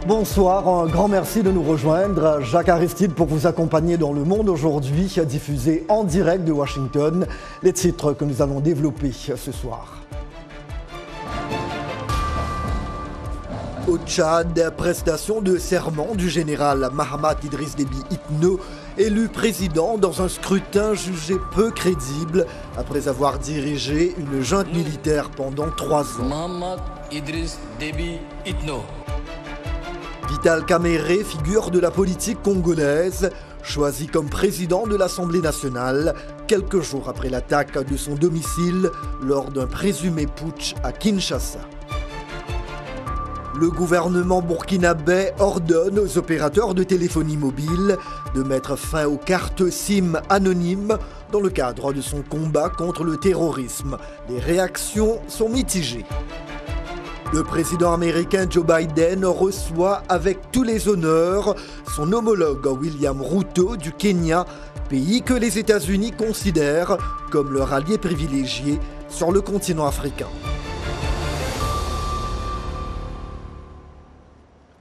Bonsoir, un grand merci de nous rejoindre. Jacques Aristide pour vous accompagner dans Le Monde aujourd'hui, diffusé en direct de Washington. Les titres que nous allons développer ce soir. Au Tchad, prestation de serment du général Mahamat Idriss Déby Itno, élu président dans un scrutin jugé peu crédible après avoir dirigé une junte militaire pendant 3 ans. Mahamat Idriss Déby Itno. Vital Kamerhe, figure de la politique congolaise, choisi comme président de l'Assemblée nationale quelques jours après l'attaque de son domicile lors d'un présumé putsch à Kinshasa. Le gouvernement burkinabé ordonne aux opérateurs de téléphonie mobile de mettre fin aux cartes SIM anonymes dans le cadre de son combat contre le terrorisme. Les réactions sont mitigées. Le président américain Joe Biden reçoit avec tous les honneurs son homologue William Ruto du Kenya, pays que les États-Unis considèrent comme leur allié privilégié sur le continent africain.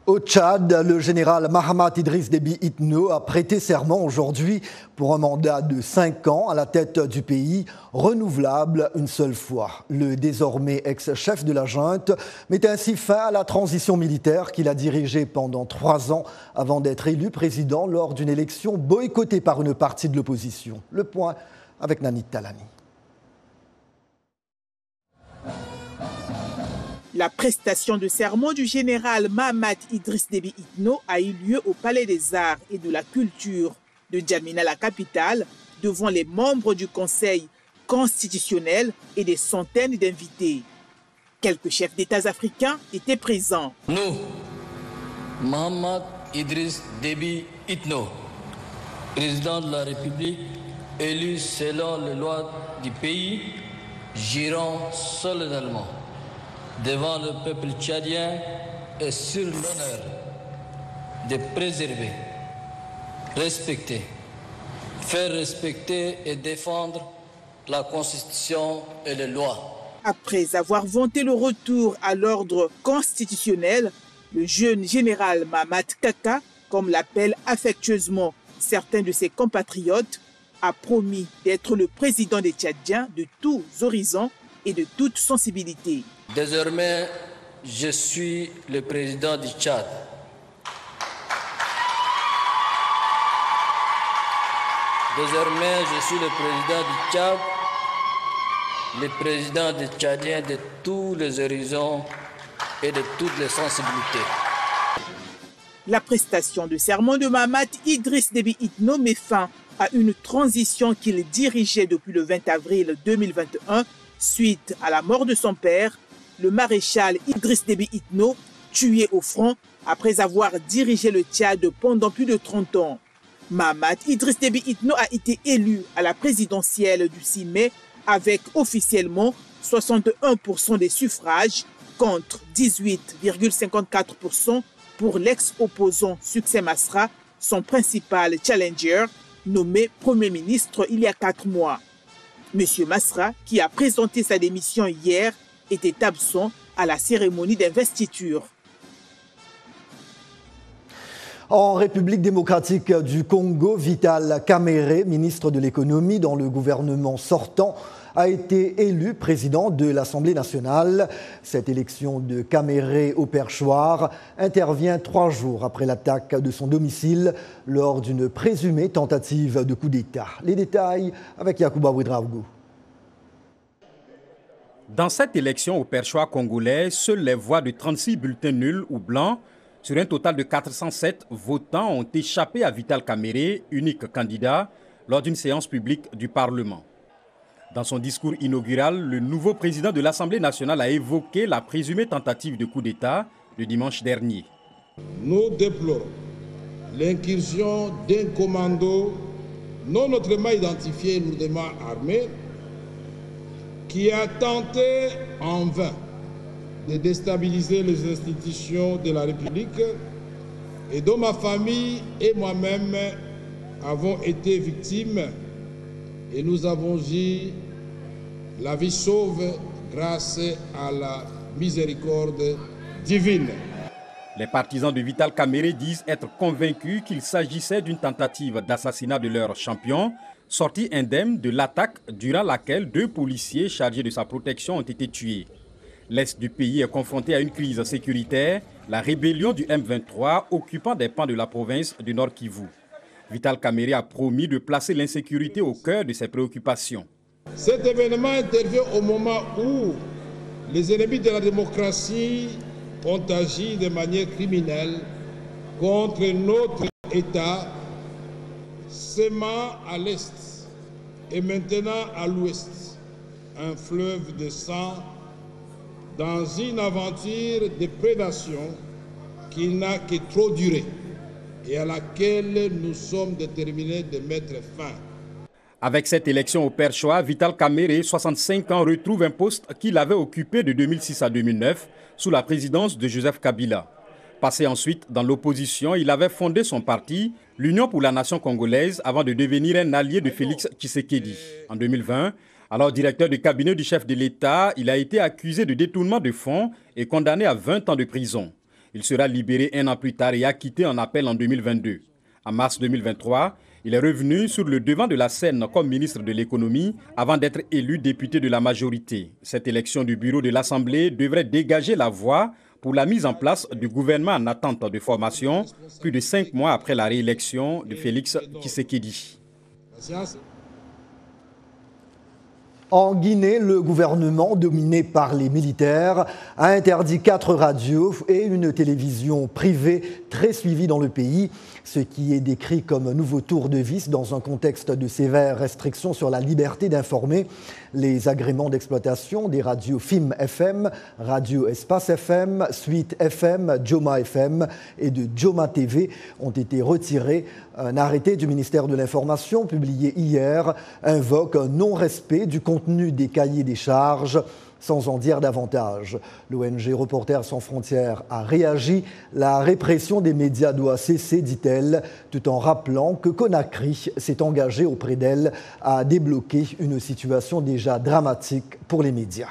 Au Tchad, le général Mahamat Idriss Déby Itno a prêté serment aujourd'hui pour un mandat de 5 ans à la tête du pays, renouvelable une seule fois. Le désormais ex-chef de la junte met ainsi fin à la transition militaire qu'il a dirigée pendant 3 ans avant d'être élu président lors d'une élection boycottée par une partie de l'opposition. Le point avec Nanit Talani. La prestation de serment du général Mahamat Idriss Déby Itno a eu lieu au Palais des Arts et de la Culture de N'Djamena, la capitale, devant les membres du Conseil constitutionnel et des centaines d'invités. Quelques chefs d'État africains étaient présents. Nous, Mahamat Idriss Déby Itno, président de la République, élu selon les lois du pays, jurons solennellement devant le peuple tchadien et sur l'honneur de préserver, respecter, faire respecter et défendre la Constitution et les lois. Après avoir vanté le retour à l'ordre constitutionnel, le jeune général Mahamat Kaka, comme l'appellent affectueusement certains de ses compatriotes, a promis d'être le président des Tchadiens de tous horizons et de toute sensibilité. Désormais, je suis le président du Tchad. Désormais, je suis le président du Tchad, le président des Tchadiens de tous les horizons et de toutes les sensibilités. La prestation de serment de Mahamat Idriss Déby Itno met fin à une transition qu'il dirigeait depuis le 20 avril 2021 suite à la mort de son père, le maréchal Idriss Déby Itno, tué au front après avoir dirigé le Tchad pendant plus de 30 ans. Mahamat Idriss Déby Itno a été élu à la présidentielle du 6 mai avec officiellement 61% des suffrages contre 18,54% pour l'ex-opposant Succès Masra, son principal challenger, nommé Premier ministre il y a 4 mois. M. Masra, qui a présenté sa démission hier, était absent à la cérémonie d'investiture. En République démocratique du Congo, Vital Kamerhe, ministre de l'économie dans le gouvernement sortant, a été élu président de l'Assemblée nationale. Cette élection de Kamerhe au perchoir intervient 3 jours après l'attaque de son domicile lors d'une présumée tentative de coup d'État. Les détails avec Yacouba Ouedraogo. Dans cette élection au perchoir congolais, seules les voix de 36 bulletins nuls ou blancs sur un total de 407 votants ont échappé à Vital Kamerhe, unique candidat, lors d'une séance publique du Parlement. Dans son discours inaugural, le nouveau président de l'Assemblée nationale a évoqué la présumée tentative de coup d'État de dimanche dernier. Nous déplorons l'incursion d'un commando non autrement identifié lourdement armé qui a tenté en vain de déstabiliser les institutions de la République et dont ma famille et moi-même avons été victimes et nous avons eu la vie sauve grâce à la miséricorde divine. Les partisans de Vital Kamerhe disent être convaincus qu'il s'agissait d'une tentative d'assassinat de leur champion, sorti indemne de l'attaque durant laquelle 2 policiers chargés de sa protection ont été tués. L'Est du pays est confronté à une crise sécuritaire, la rébellion du M23 occupant des pans de la province du Nord Kivu. Vital Kamerhe a promis de placer l'insécurité au cœur de ses préoccupations. Cet événement intervient au moment où les ennemis de la démocratie ont agi de manière criminelle contre notre État, sémant à l'Est et maintenant à l'Ouest un fleuve de sang dans une aventure de prédation qui n'a que trop duré et à laquelle nous sommes déterminés de mettre fin. Avec cette élection au Perchois, Vital Kamerhe, 65 ans, retrouve un poste qu'il avait occupé de 2006 à 2009 sous la présidence de Joseph Kabila. Passé ensuite dans l'opposition, il avait fondé son parti, l'Union pour la Nation congolaise, avant de devenir un allié de Félix Tshisekedi. En 2020, alors directeur de cabinet du chef de l'État, il a été accusé de détournement de fonds et condamné à 20 ans de prison. Il sera libéré 1 an plus tard et acquitté en appel en 2022. En mars 2023, il est revenu sur le devant de la scène comme ministre de l'économie avant d'être élu député de la majorité. Cette élection du bureau de l'Assemblée devrait dégager la voie pour la mise en place du gouvernement en attente de formation, plus de 5 mois après la réélection de Félix Tshisekedi. En Guinée, le gouvernement, dominé par les militaires, a interdit 4 radios et une télévision privée très suivie dans le pays, ce qui est décrit comme un nouveau tour de vis dans un contexte de sévères restrictions sur la liberté d'informer. Les agréments d'exploitation des radios FIM FM, Radio Espace FM, Suite FM, Joma FM et de Joma TV ont été retirés. Un arrêté du ministère de l'Information publié hier invoque un non-respect du contenu des cahiers des charges. Sans en dire davantage, l'ONG Reporters sans frontières a réagi. La répression des médias doit cesser, dit-elle, tout en rappelant que Conakry s'est engagé auprès d'elle à débloquer une situation déjà dramatique pour les médias.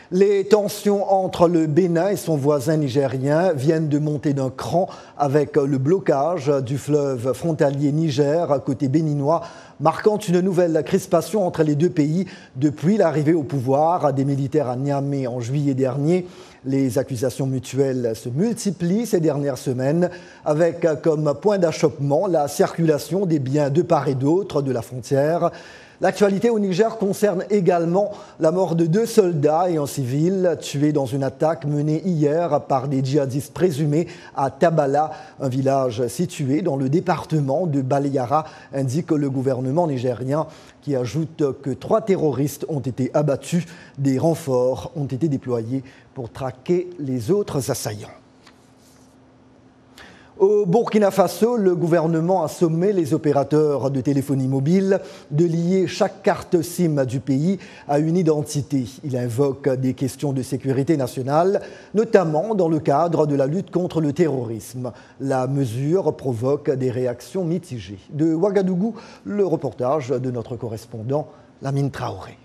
Les tensions entre le Bénin et son voisin nigérien viennent de monter d'un cran avec le blocage du fleuve frontalier Niger côté béninois, marquant une nouvelle crispation entre les 2 pays depuis l'arrivée au pouvoir des militaires à Niamey en juillet dernier. Les accusations mutuelles se multiplient ces dernières semaines avec comme point d'achoppement la circulation des biens de part et d'autre de la frontière. L'actualité au Niger concerne également la mort de 2 soldats et un civil tués dans une attaque menée hier par des djihadistes présumés à Tabala, un village situé dans le département de Baleyara, indique le gouvernement nigérien, qui ajoute que 3 terroristes ont été abattus. Des renforts ont été déployés pour traquer les autres assaillants. Au Burkina Faso, le gouvernement a sommé les opérateurs de téléphonie mobile de lier chaque carte SIM du pays à une identité. Il invoque des questions de sécurité nationale, notamment dans le cadre de la lutte contre le terrorisme. La mesure provoque des réactions mitigées. De Ouagadougou, le reportage de notre correspondant Lamine Traoré.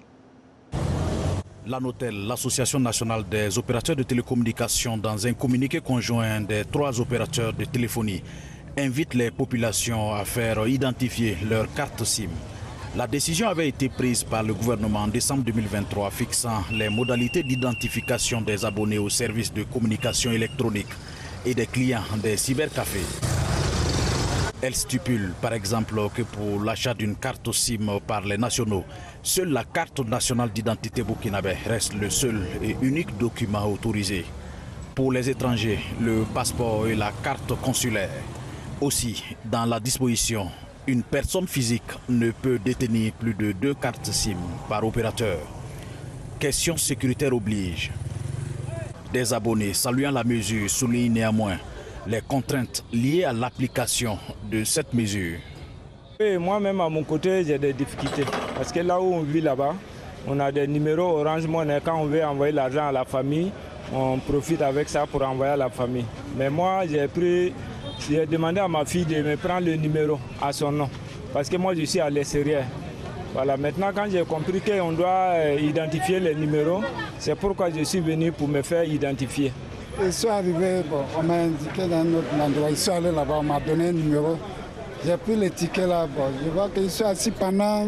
L'ANOTEL, l'Association nationale des opérateurs de télécommunications, dans un communiqué conjoint des 3 opérateurs de téléphonie, invite les populations à faire identifier leur carte SIM. La décision avait été prise par le gouvernement en décembre 2023, fixant les modalités d'identification des abonnés aux services de communication électronique et des clients des cybercafés. Elle stipule par exemple que pour l'achat d'une carte SIM par les nationaux, seule la carte nationale d'identité burkinabé reste le seul et unique document autorisé. Pour les étrangers, le passeport et la carte consulaire. Aussi, dans la disposition, une personne physique ne peut détenir plus de 2 cartes SIM par opérateur. Question sécuritaire oblige. Des abonnés saluant la mesure soulignent néanmoins les contraintes liées à l'application de cette mesure. Moi-même, à mon côté, j'ai des difficultés. Parce que là où on vit là-bas, on a des numéros Orange Money. Quand on veut envoyer l'argent à la famille, on profite avec ça pour envoyer à la famille. Mais moi, j'ai demandé à ma fille de me prendre le numéro à son nom. Parce que moi, je suis à l'extérieur. Voilà, maintenant quand j'ai compris qu'on doit identifier les numéros, c'est pourquoi je suis venu pour me faire identifier. Je suis arrivé, on m'a indiqué dans un autre endroit, je suis allé là-bas, on m'a donné un numéro. J'ai pris les tickets là, je vois que je suis assis pendant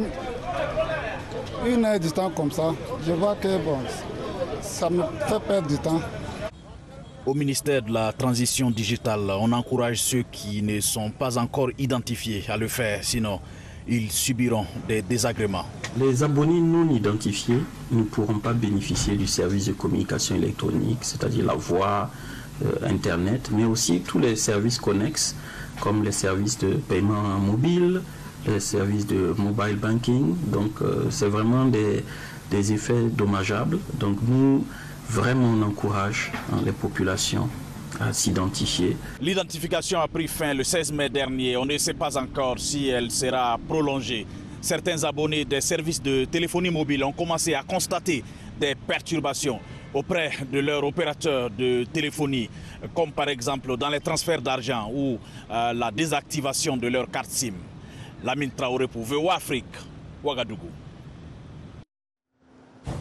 1 heure du temps comme ça. Je vois que ça me fait perdre du temps. Au ministère de la Transition digitale, on encourage ceux qui ne sont pas encore identifiés à le faire, sinon ils subiront des désagréments. Les abonnés non identifiés ne pourront pas bénéficier du service de communication électronique, c'est-à-dire la voix, Internet, mais aussi tous les services connexes, comme les services de paiement mobile, les services de mobile banking. Donc c'est vraiment des effets dommageables. Donc nous, vraiment, on encourage les populations à s'identifier. L'identification a pris fin le 16 mai dernier. On ne sait pas encore si elle sera prolongée. Certains abonnés des services de téléphonie mobile ont commencé à constater des perturbations auprès de leur opérateur de téléphonie, comme par exemple dans les transferts d'argent ou la désactivation de leur carte SIM. Lamine Traoré pour VOA Afrique, Ouagadougou.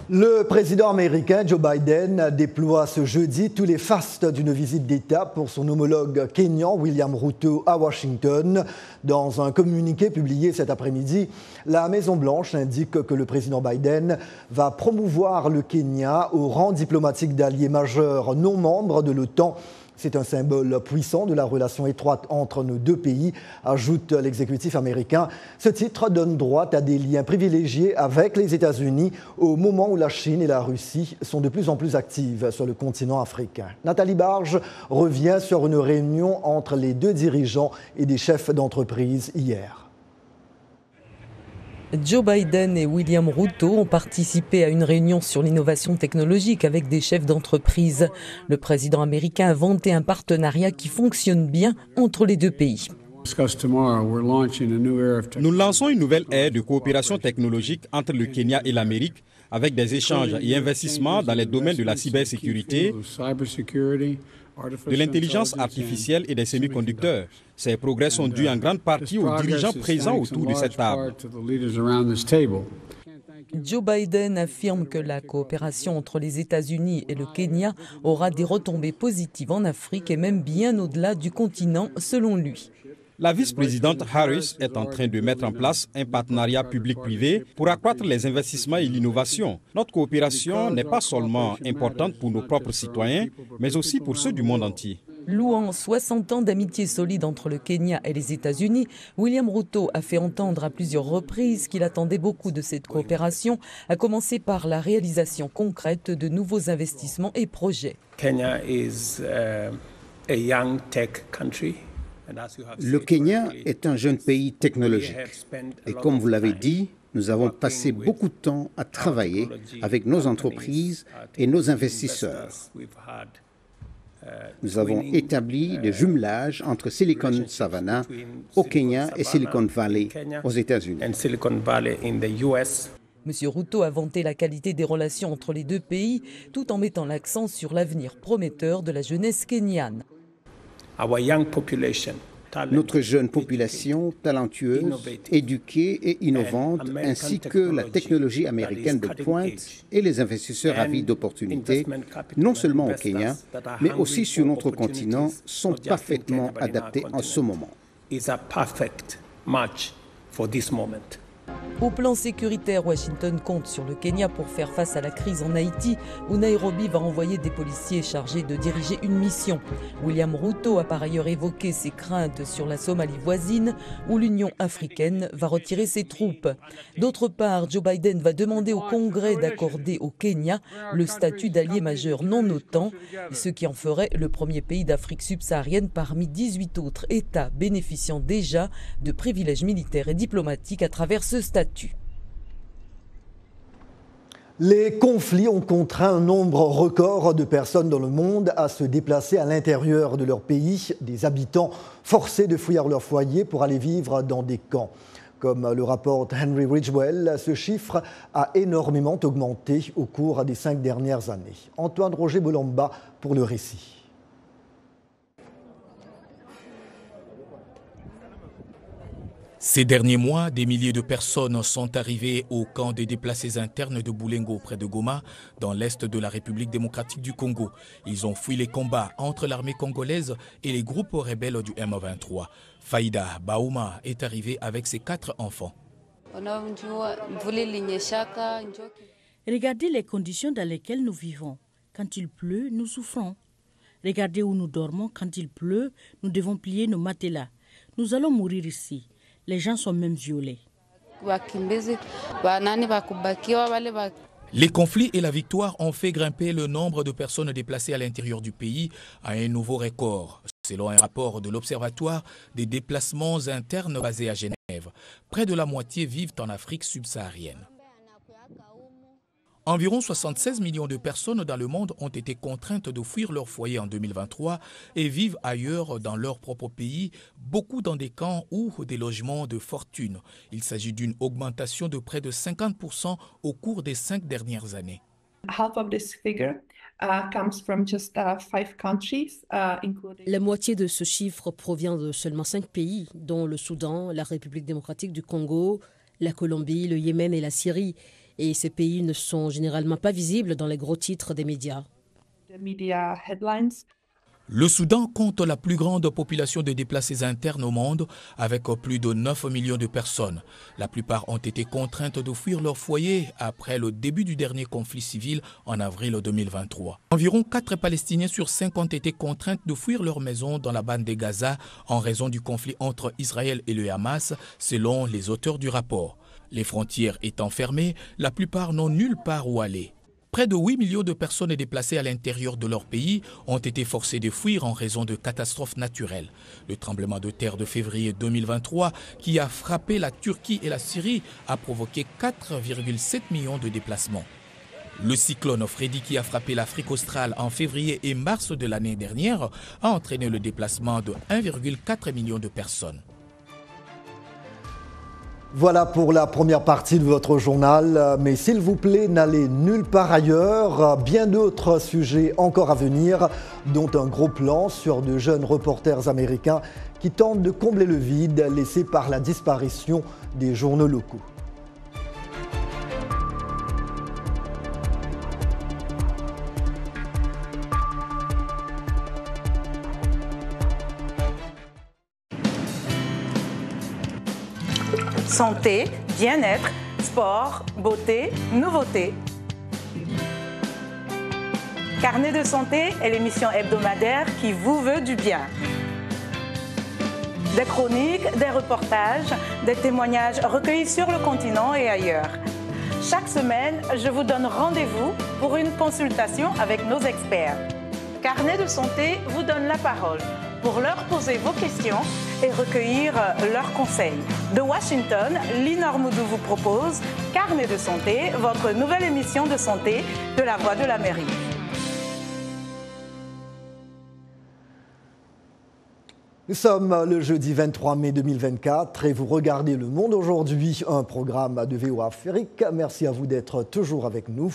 Le président américain Joe Biden déploie ce jeudi tous les fastes d'une visite d'État pour son homologue kényan William Ruto à Washington. Dans un communiqué publié cet après-midi, la Maison-Blanche indique que le président Biden va promouvoir le Kenya au rang diplomatique d'allié majeur non membre de l'OTAN. C'est un symbole puissant de la relation étroite entre nos deux pays, ajoute l'exécutif américain. Ce titre donne droit à des liens privilégiés avec les États-Unis au moment où la Chine et la Russie sont de plus en plus actives sur le continent africain. Nathalie Barge revient sur une réunion entre les deux dirigeants et des chefs d'entreprise hier. Joe Biden et William Ruto ont participé à une réunion sur l'innovation technologique avec des chefs d'entreprise. Le président américain a vanté un partenariat qui fonctionne bien entre les deux pays. Nous lançons une nouvelle ère de coopération technologique entre le Kenya et l'Amérique avec des échanges et investissements dans les domaines de la cybersécurité, de l'intelligence artificielle et des semi-conducteurs. Ces progrès sont dus en grande partie aux dirigeants présents autour de cette table. Joe Biden affirme que la coopération entre les États-Unis et le Kenya aura des retombées positives en Afrique et même bien au-delà du continent, selon lui. La vice-présidente Harris est en train de mettre en place un partenariat public-privé pour accroître les investissements et l'innovation. Notre coopération n'est pas seulement importante pour nos propres citoyens, mais aussi pour ceux du monde entier. Louant 60 ans d'amitié solide entre le Kenya et les États-Unis, William Ruto a fait entendre à plusieurs reprises qu'il attendait beaucoup de cette coopération, à commencer par la réalisation concrète de nouveaux investissements et projets. Kenya is a young tech country. Le Kenya est un jeune pays technologique. Et comme vous l'avez dit, nous avons passé beaucoup de temps à travailler avec nos entreprises et nos investisseurs. Nous avons établi le jumelage entre Silicon Savannah au Kenya et Silicon Valley aux États-Unis. Monsieur Ruto a vanté la qualité des relations entre les deux pays, tout en mettant l'accent sur l'avenir prometteur de la jeunesse kenyane. Notre jeune population talentueuse, éduquée et innovante, ainsi que la technologie américaine de pointe et les investisseurs avides d'opportunités, non seulement au Kenya, mais aussi sur notre continent, sont parfaitement adaptés en ce moment. Au plan sécuritaire, Washington compte sur le Kenya pour faire face à la crise en Haïti, où Nairobi va envoyer des policiers chargés de diriger une mission. William Ruto a par ailleurs évoqué ses craintes sur la Somalie voisine, où l'Union africaine va retirer ses troupes. D'autre part, Joe Biden va demander au Congrès d'accorder au Kenya le statut d'allié majeur non OTAN, ce qui en ferait le premier pays d'Afrique subsaharienne parmi 18 autres États bénéficiant déjà de privilèges militaires et diplomatiques à travers ce statut. Les conflits ont contraint un nombre record de personnes dans le monde à se déplacer à l'intérieur de leur pays, des habitants forcés de fuir leur foyer pour aller vivre dans des camps. Comme le rapporte Henry Ridgwell, ce chiffre a énormément augmenté au cours des 5 dernières années. Antoine Roger Bolamba pour le récit. Ces derniers mois, des milliers de personnes sont arrivées au camp des déplacés internes de Boulengo, près de Goma, dans l'est de la République démocratique du Congo. Ils ont fui les combats entre l'armée congolaise et les groupes rebelles du M23. Faïda Baouma est arrivée avec ses 4 enfants. Regardez les conditions dans lesquelles nous vivons. Quand il pleut, nous souffrons. Regardez où nous dormons. Quand il pleut, nous devons plier nos matelas. Nous allons mourir ici. Les gens sont même violés. Les conflits et la victoire ont fait grimper le nombre de personnes déplacées à l'intérieur du pays à un nouveau record. Selon un rapport de l'Observatoire des déplacements internes basé à Genève, près de la moitié vivent en Afrique subsaharienne. Environ 76 millions de personnes dans le monde ont été contraintes de fuir leur foyer en 2023 et vivent ailleurs dans leur propre pays, beaucoup dans des camps ou des logements de fortune. Il s'agit d'une augmentation de près de 50% au cours des 5 dernières années. La moitié de ce chiffre provient de seulement 5 pays, dont le Soudan, la République démocratique du Congo, la Colombie, le Yémen et la Syrie. Et ces pays ne sont généralement pas visibles dans les gros titres des médias. Le Soudan compte la plus grande population de déplacés internes au monde, avec plus de 9 millions de personnes. La plupart ont été contraintes de fuir leur foyer après le début du dernier conflit civil en avril 2023. Environ 4 Palestiniens sur 5 ont été contraints de fuir leur maison dans la bande de Gaza en raison du conflit entre Israël et le Hamas, selon les auteurs du rapport. Les frontières étant fermées, la plupart n'ont nulle part où aller. Près de 8 millions de personnes déplacées à l'intérieur de leur pays ont été forcées de fuir en raison de catastrophes naturelles. Le tremblement de terre de février 2023, qui a frappé la Turquie et la Syrie, a provoqué 4,7 millions de déplacements. Le cyclone Freddy, qui a frappé l'Afrique australe en février et mars de l'année dernière, a entraîné le déplacement de 1,4 million de personnes. Voilà pour la première partie de votre journal, mais s'il vous plaît, n'allez nulle part ailleurs. Bien d'autres sujets encore à venir, dont un gros plan sur de jeunes reporters américains qui tentent de combler le vide laissé par la disparition des journaux locaux. Santé, bien-être, sport, beauté, nouveauté. Carnet de santé est l'émission hebdomadaire qui vous veut du bien. Des chroniques, des reportages, des témoignages recueillis sur le continent et ailleurs. Chaque semaine, je vous donne rendez-vous pour une consultation avec nos experts. Carnet de santé vous donne la parole pour leur poser vos questions et recueillir leurs conseils. De Washington, Linor Moudou vous propose Carnet de santé, votre nouvelle émission de santé de la Voix de l'Amérique. Nous sommes le jeudi 23 mai 2024 et vous regardez Le Monde aujourd'hui, un programme de VOA Afrique. Merci à vous d'être toujours avec nous.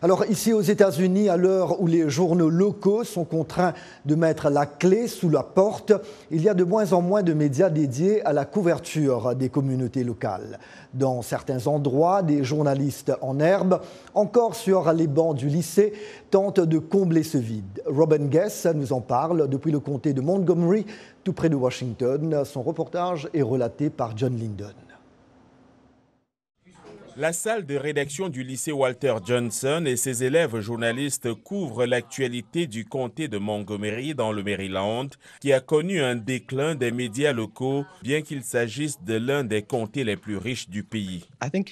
Alors ici aux États-Unis, à l'heure où les journaux locaux sont contraints de mettre la clé sous la porte, il y a de moins en moins de médias dédiés à la couverture des communautés locales. Dans certains endroits, des journalistes en herbe, encore sur les bancs du lycée, tentent de combler ce vide. Robin Guess nous en parle depuis le comté de Montgomery, tout près de Washington. Son reportage est relaté par John Linden. La salle de rédaction du lycée Walter Johnson et ses élèves journalistes couvrent l'actualité du comté de Montgomery dans le Maryland, qui a connu un déclin des médias locaux, bien qu'il s'agisse de l'un des comtés les plus riches du pays.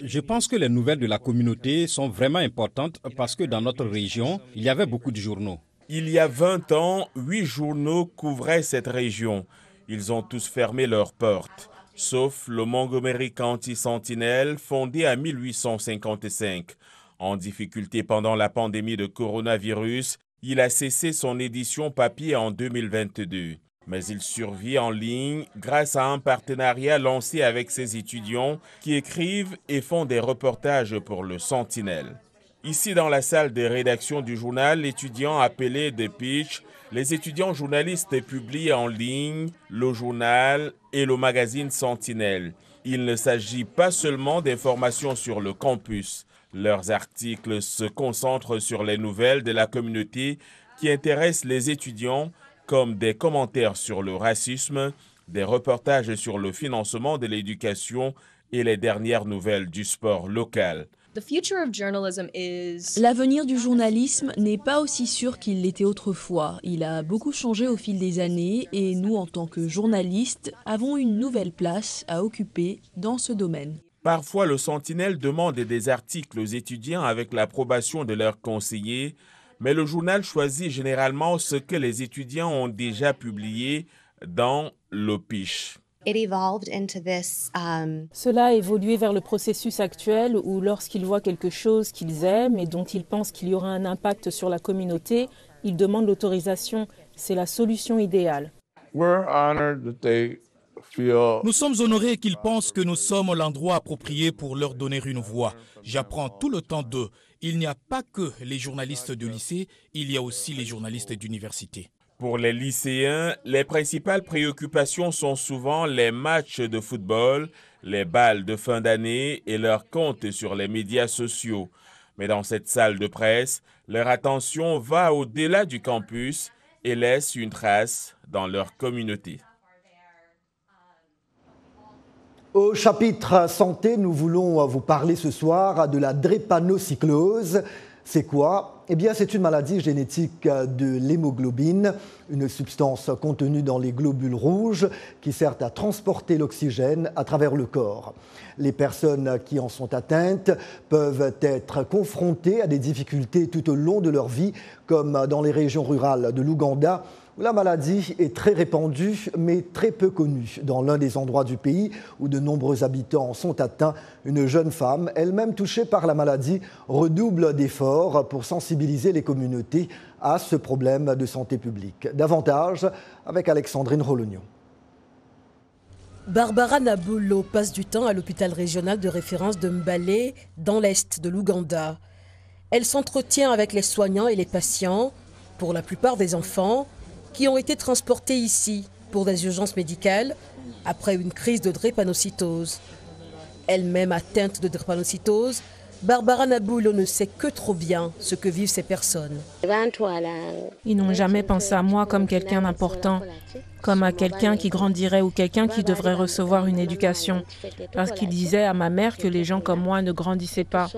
Je pense que les nouvelles de la communauté sont vraiment importantes parce que dans notre région, il y avait beaucoup de journaux. Il y a 20 ans, 8 journaux couvraient cette région. Ils ont tous fermé leurs portes. Sauf le Montgomery County Sentinel, fondé en 1855. En difficulté pendant la pandémie de coronavirus, il a cessé son édition papier en 2022. Mais il survit en ligne grâce à un partenariat lancé avec ses étudiants qui écrivent et font des reportages pour le Sentinel. Ici, dans la salle de rédaction du journal, l'étudiant appelé The Pitch, les étudiants journalistes publient en ligne le journal et le magazine Sentinelle. Il ne s'agit pas seulement d'informations sur le campus. Leurs articles se concentrent sur les nouvelles de la communauté qui intéressent les étudiants, comme des commentaires sur le racisme, des reportages sur le financement de l'éducation et les dernières nouvelles du sport local. L'avenir du journalisme n'est pas aussi sûr qu'il l'était autrefois. Il a beaucoup changé au fil des années et nous, en tant que journalistes, avons une nouvelle place à occuper dans ce domaine. Parfois, le Sentinelle demande des articles aux étudiants avec l'approbation de leurs conseillers, mais le journal choisit généralement ce que les étudiants ont déjà publié dans le pitch. Cela a évolué vers le processus actuel où lorsqu'ils voient quelque chose qu'ils aiment et dont ils pensent qu'il y aura un impact sur la communauté, ils demandent l'autorisation. C'est la solution idéale. Nous sommes honorés qu'ils pensent que nous sommes l'endroit approprié pour leur donner une voix. J'apprends tout le temps d'eux. Il n'y a pas que les journalistes de lycée, il y a aussi les journalistes d'université. Pour les lycéens, les principales préoccupations sont souvent les matchs de football, les bals de fin d'année et leurs comptes sur les médias sociaux. Mais dans cette salle de presse, leur attention va au-delà du campus et laisse une trace dans leur communauté. Au chapitre santé, nous voulons vous parler ce soir de la drépanocyclose. C'est quoi? Eh bien, c'est une maladie génétique de l'hémoglobine, une substance contenue dans les globules rouges qui sert à transporter l'oxygène à travers le corps. Les personnes qui en sont atteintes peuvent être confrontées à des difficultés tout au long de leur vie, comme dans les régions rurales de l'Ouganda, où la maladie est très répandue, mais très peu connue. Dans l'un des endroits du pays où de nombreux habitants sont atteints, une jeune femme, elle-même touchée par la maladie, redouble d'efforts pour sensibiliser les communautés à ce problème de santé publique. Davantage avec Alexandrine Rologno. Barbara Nabolo passe du temps à l'hôpital régional de référence de Mbale, dans l'est de l'Ouganda. Elle s'entretient avec les soignants et les patients, pour la plupart des enfants, qui ont été transportés ici pour des urgences médicales après une crise de drépanocytose. Elle-même atteinte de drépanocytose, Barbara Nabolo ne sait que trop bien ce que vivent ces personnes. Ils n'ont jamais pensé à moi comme quelqu'un d'important, comme à quelqu'un qui grandirait ou quelqu'un qui devrait recevoir une éducation. Parce qu'ils disaient à ma mère que les gens comme moi ne grandissaient pas,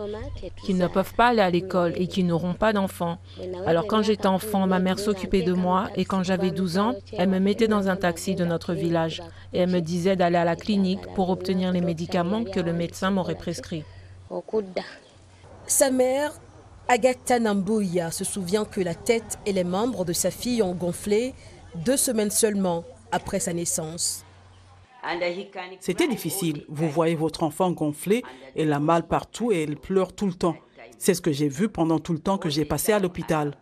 qu'ils ne peuvent pas aller à l'école et qu'ils n'auront pas d'enfants. Alors quand j'étais enfant, ma mère s'occupait de moi et quand j'avais 12 ans, elle me mettait dans un taxi de notre village et elle me disait d'aller à la clinique pour obtenir les médicaments que le médecin m'aurait prescrits. Sa mère, Agatha Nambuya, se souvient que la tête et les membres de sa fille ont gonflé 2 semaines seulement après sa naissance. C'était difficile. Vous voyez votre enfant gonflé, elle a mal partout et elle pleure tout le temps. C'est ce que j'ai vu pendant tout le temps que j'ai passé à l'hôpital.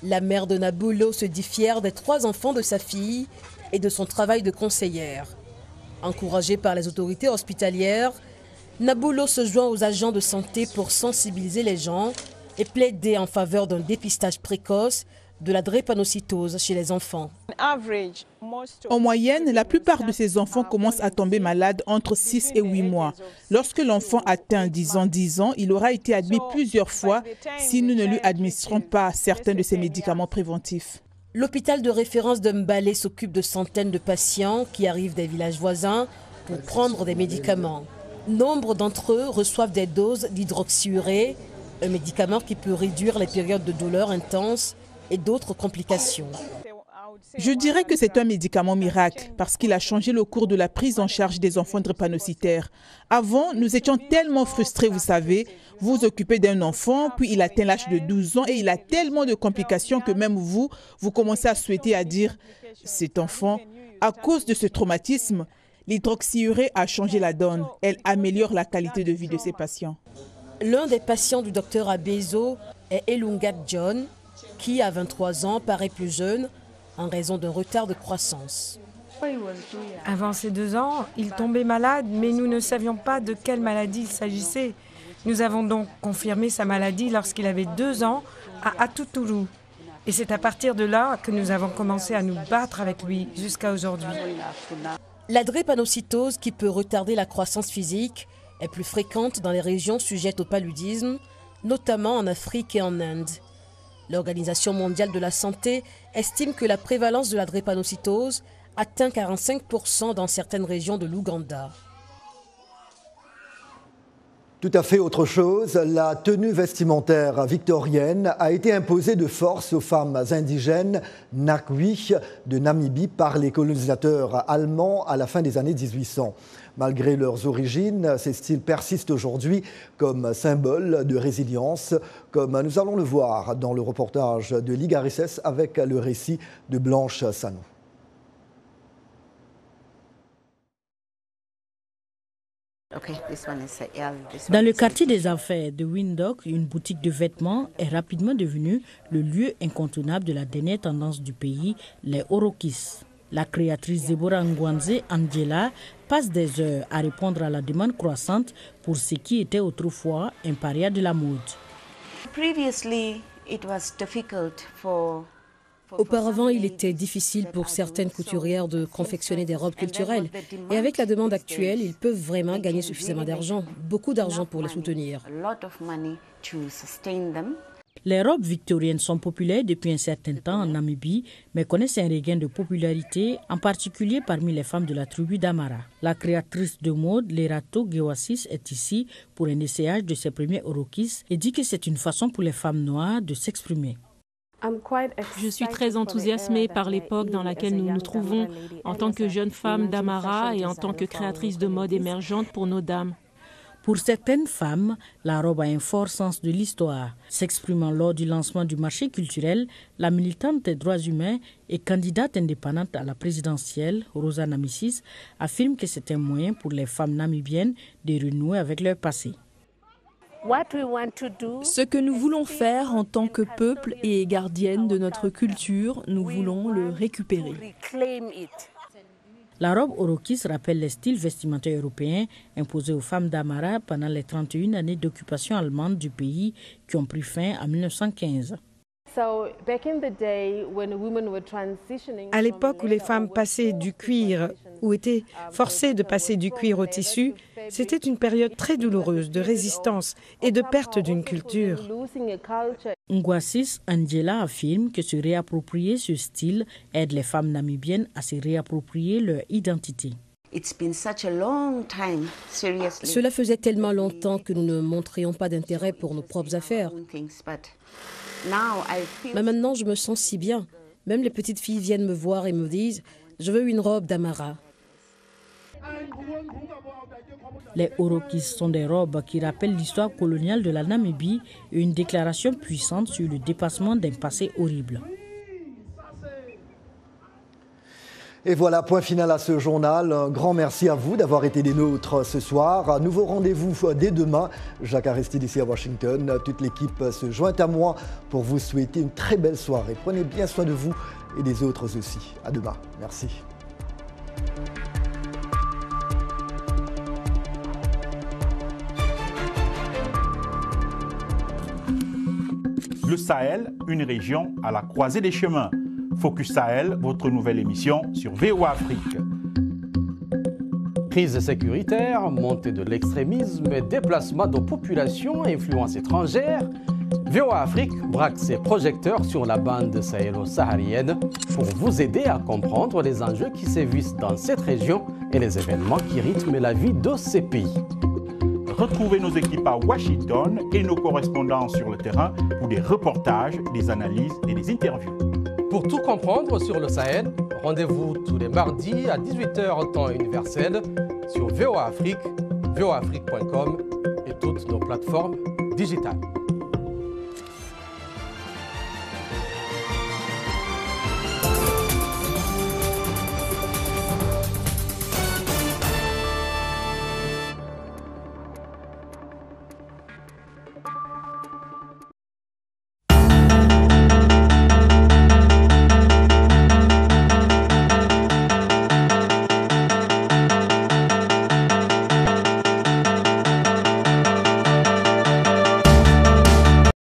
La mère de Nabolo se dit fière des 3 enfants de sa fille et de son travail de conseillère. Encouragée par les autorités hospitalières, Nabolo se joint aux agents de santé pour sensibiliser les gens et plaider en faveur d'un dépistage précoce de la drépanocytose chez les enfants. En moyenne, la plupart de ces enfants commencent à tomber malades entre 6 et 8 mois. Lorsque l'enfant atteint 10 ans, il aura été admis plusieurs fois si nous ne lui administrons pas certains de ces médicaments préventifs. L'hôpital de référence de Mbale s'occupe de centaines de patients qui arrivent des villages voisins pour prendre des médicaments. Nombre d'entre eux reçoivent des doses d'hydroxyurée, un médicament qui peut réduire les périodes de douleur intense et d'autres complications. Je dirais que c'est un médicament miracle parce qu'il a changé le cours de la prise en charge des enfants drépanocytaires. Avant, nous étions tellement frustrés, vous savez. Vous vous occupez d'un enfant, puis il atteint l'âge de 12 ans et il a tellement de complications que même vous commencez à souhaiter à dire « cet enfant, à cause de ce traumatisme, l'hydroxyurée a changé la donne. Elle améliore la qualité de vie de ses patients. » L'un des patients du docteur Abezo est Elungat John, qui à 23 ans paraît plus jeune en raison d'un retard de croissance. Avant ses 2 ans, il tombait malade, mais nous ne savions pas de quelle maladie il s'agissait. Nous avons donc confirmé sa maladie lorsqu'il avait 2 ans à Atoutoulou. Et c'est à partir de là que nous avons commencé à nous battre avec lui jusqu'à aujourd'hui. La drépanocytose, qui peut retarder la croissance physique, est plus fréquente dans les régions sujettes au paludisme, notamment en Afrique et en Inde. L'Organisation mondiale de la santé estime que la prévalence de la drépanocytose atteint 45% dans certaines régions de l'Ouganda. Tout à fait autre chose, la tenue vestimentaire victorienne a été imposée de force aux femmes indigènes Nakwi de Namibie par les colonisateurs allemands à la fin des années 1800. Malgré leurs origines, ces styles persistent aujourd'hui comme symbole de résilience, comme nous allons le voir dans le reportage de Ligarisses avec le récit de Blanche Sanon. Dans le quartier des affaires de Windhoek, une boutique de vêtements est rapidement devenue le lieu incontournable de la dernière tendance du pays, les Orokis. La créatrice Deborah Ngwanze Angela passe des heures à répondre à la demande croissante pour ce qui était autrefois un paria de la mode. Auparavant, il était difficile pour certaines couturières de confectionner des robes culturelles. Et avec la demande actuelle, ils peuvent vraiment gagner suffisamment d'argent, beaucoup d'argent pour les soutenir. Les robes victoriennes sont populaires depuis un certain temps en Namibie, mais connaissent un regain de popularité, en particulier parmi les femmes de la tribu d'Amara. La créatrice de mode, Lerato Gewassis, est ici pour un essayage de ses premiers Orokis et dit que c'est une façon pour les femmes noires de s'exprimer. Je suis très enthousiasmée par l'époque dans laquelle nous nous trouvons en tant que jeune femme d'Amara et en tant que créatrice de mode émergente pour nos dames. Pour certaines femmes, la robe a un fort sens de l'histoire. S'exprimant lors du lancement du marché culturel, la militante des droits humains et candidate indépendante à la présidentielle, Rosa Namisis, affirme que c'est un moyen pour les femmes namibiennes de renouer avec leur passé. Ce que nous voulons faire en tant que peuple et gardienne de notre culture, nous voulons le récupérer. La robe Orokis rappelle les styles vestimentaires européens imposés aux femmes d'Amara pendant les 31 années d'occupation allemande du pays qui ont pris fin en 1915. À l'époque où les femmes passaient du cuir ou étaient forcées de passer du cuir au tissu, c'était une période très douloureuse de résistance et de perte d'une culture. Ngwasis Angela affirme que se réapproprier ce style aide les femmes namibiennes à se réapproprier leur identité. Cela faisait tellement longtemps que nous ne montrions pas d'intérêt pour nos propres affaires. Mais maintenant, je me sens si bien. Même les petites filles viennent me voir et me disent « Je veux une robe d'Amara ». Les Orokis sont des robes qui rappellent l'histoire coloniale de la Namibie et une déclaration puissante sur le dépassement d'un passé horrible. Et voilà, point final à ce journal. Un grand merci à vous d'avoir été des nôtres ce soir. Un nouveau rendez-vous dès demain. Jacques Aristide ici à Washington. Toute l'équipe se joint à moi pour vous souhaiter une très belle soirée. Prenez bien soin de vous et des autres aussi. À demain. Merci. Le Sahel, une région à la croisée des chemins. Focus Sahel, votre nouvelle émission sur VOA Afrique. Crise sécuritaire, montée de l'extrémisme, déplacement de populations, influence étrangère. VOA Afrique braque ses projecteurs sur la bande sahélo-saharienne pour vous aider à comprendre les enjeux qui sévissent dans cette région et les événements qui rythment la vie de ces pays. Retrouvez nos équipes à Washington et nos correspondants sur le terrain pour des reportages, des analyses et des interviews. Pour tout comprendre sur le Sahel, rendez-vous tous les mardis à 18h temps universel sur VOA Afrique, voaafrique.com et toutes nos plateformes digitales.